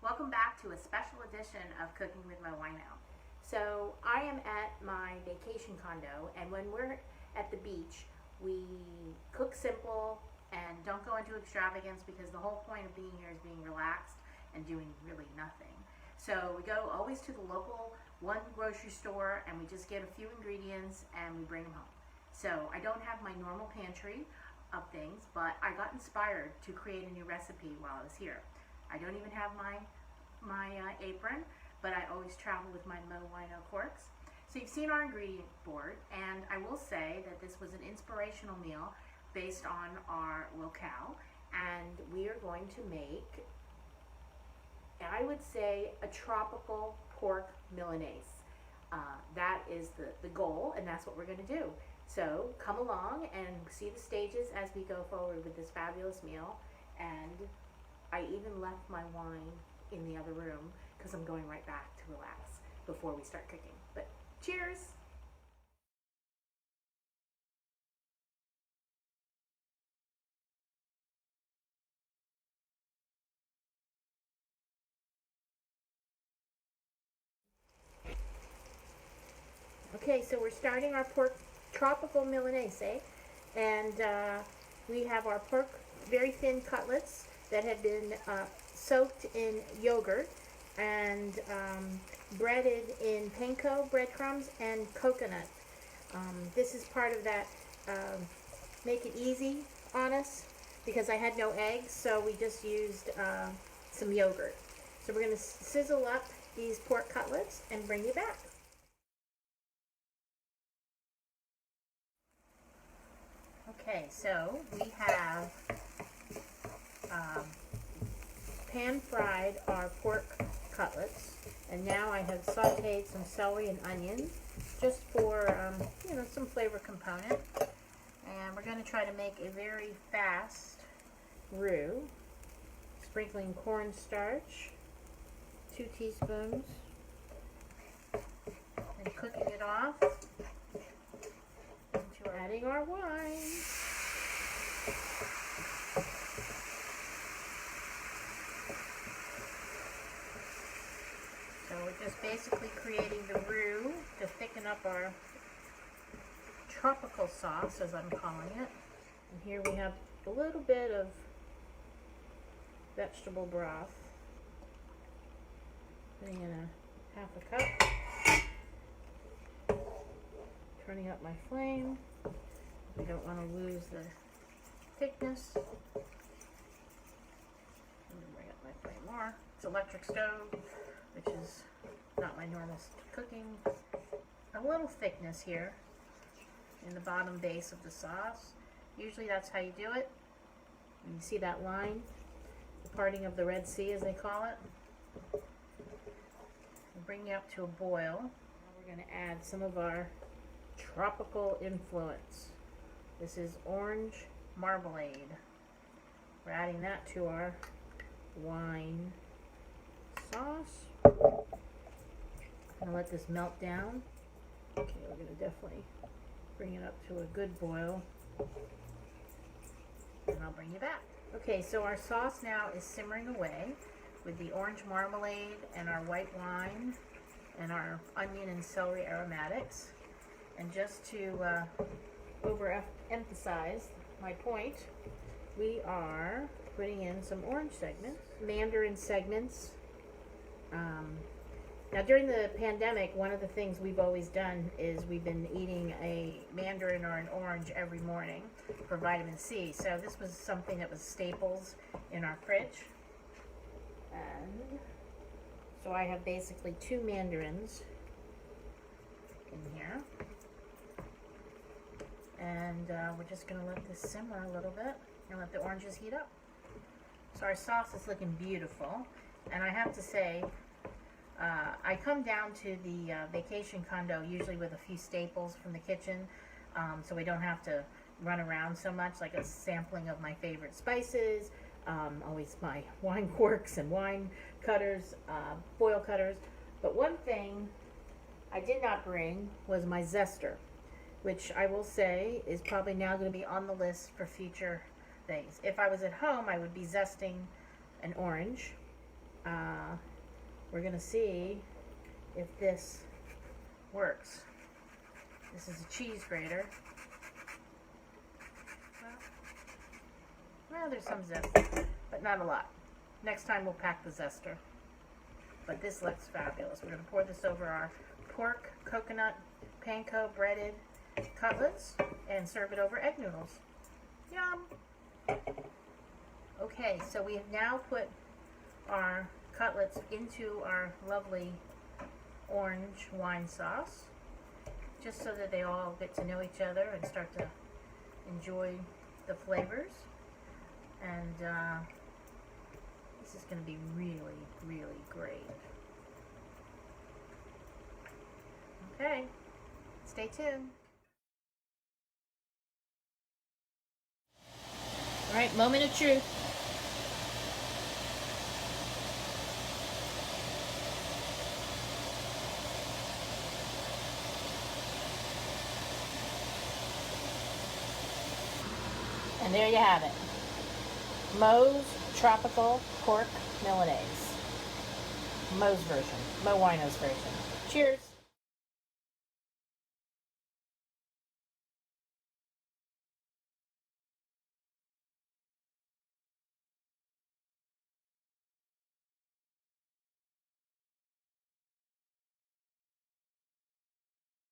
Welcome back to a special edition of Cooking with MoWino. So I am at my vacation condo, and when we're at the beach, we cook simple and don't go into extravagance because the whole point of being here is being relaxed and doing really nothing. So we go always to the local one grocery store and we just get a few ingredients and we bring them home. So I don't have my normal pantry of things, but I got inspired to create a new recipe while I was here. I don't even have my apron, but I always travel with my MoWino corks. So you've seen our ingredient board, and I will say that this was an inspirational meal based on our locale, and we are going to make, I would say, a tropical pork Milanese. That is the goal, and that's what we're going to do. So come along and see the stages as we go forward with this fabulous meal. And I even left my wine in the other room because I'm going right back to relax before we start cooking. But cheers! Okay, so we're starting our pork tropical Milanese, and we have our pork very thin cutlets that have been soaked in yogurt and breaded in panko breadcrumbs and coconut. This is part of that make it easy on us because I had no eggs, so we just used some yogurt. So we're going to sizzle up these pork cutlets and bring you back. Okay, so we have pan-fried our pork cutlets, and now I have sauteed some celery and onion just for some flavor component. And we're going to try to make a very fast roux, sprinkling cornstarch, 2 teaspoons, and cooking it off. Adding our wine. So we're just basically creating the roux to thicken up our tropical sauce, as I'm calling it. And here we have a little bit of vegetable broth. Putting in a half a cup. Turning up my flame. We don't want to lose the thickness. I'm going to bring up my flame more. It's electric stove, which is not my normal cooking. A little thickness here in the bottom base of the sauce. Usually that's how you do it. And you see that line? The parting of the Red Sea, as they call it. We'll bring you up to a boil. Now we're going to add some of our tropical influence. This is orange marmalade. We're adding that to our wine sauce. I'm going to let this melt down. Okay, we're going to definitely bring it up to a good boil. And I'll bring you back. Okay, so our sauce now is simmering away with the orange marmalade and our white wine and our onion and celery aromatics. And just to overemphasize my point, we are putting in some orange segments, mandarin segments. Now during the pandemic, one of the things we've always done is we've been eating a mandarin or an orange every morning for vitamin C. So this was something that was staples in our fridge. And so I have basically 2 mandarins in here. And we're just going to let this simmer a little bit and let the oranges heat up. So our sauce is looking beautiful. And I have to say, I come down to the vacation condo usually with a few staples from the kitchen, so we don't have to run around so much, like a sampling of my favorite spices, always my wine corks and wine cutters, foil cutters. But one thing I did not bring was my zester, which I will say is probably now going to be on the list for future things. If I was at home, I would be zesting an orange, we're gonna see if this works. This is a cheese grater. Well, there's some zest, but not a lot. Next time we'll pack the zester. But this looks fabulous. We're gonna pour this over our pork, coconut, panko breaded cutlets and serve it over egg noodles. Yum! Okay, so we have now put our cutlets into our lovely orange wine sauce, just so that they all get to know each other and start to enjoy the flavors. And this is going to be really, really great. Okay, stay tuned. All right, moment of truth. And there you have it. Mo's Tropical Pork Milanese. Mo's version. MoWino's version. Cheers.